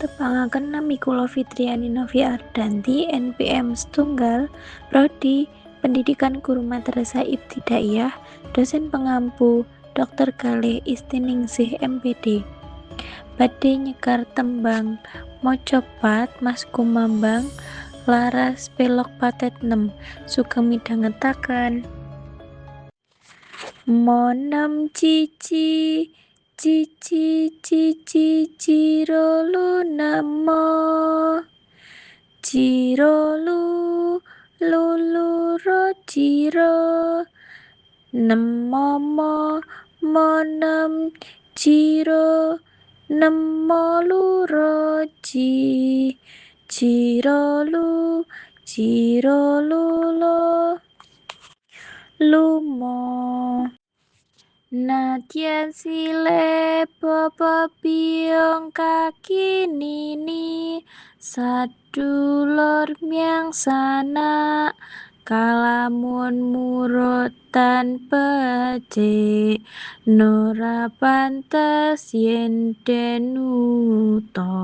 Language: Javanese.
Tepangaken nami kula Fitriani Novi Ardanti, NPM setunggal, Prodi Pendidikan Guru Madrasah Ibtidaiyah, dosen pengampu, Dr. Galih Istiningsih MPD. Badhe nyekar tembang Mojopat Mas Kumambang Laras Pelok Patet 6 sugeng midhangetaken. Monem cici cici cici ciro lu nemo ciro lu ro ciro nemomo monem ciro nemo luro ciro lulo lumo. Nadyan sile bapa biong kaki nini sadulur miang sana kalamun murutan becik nora pantes yen denuto.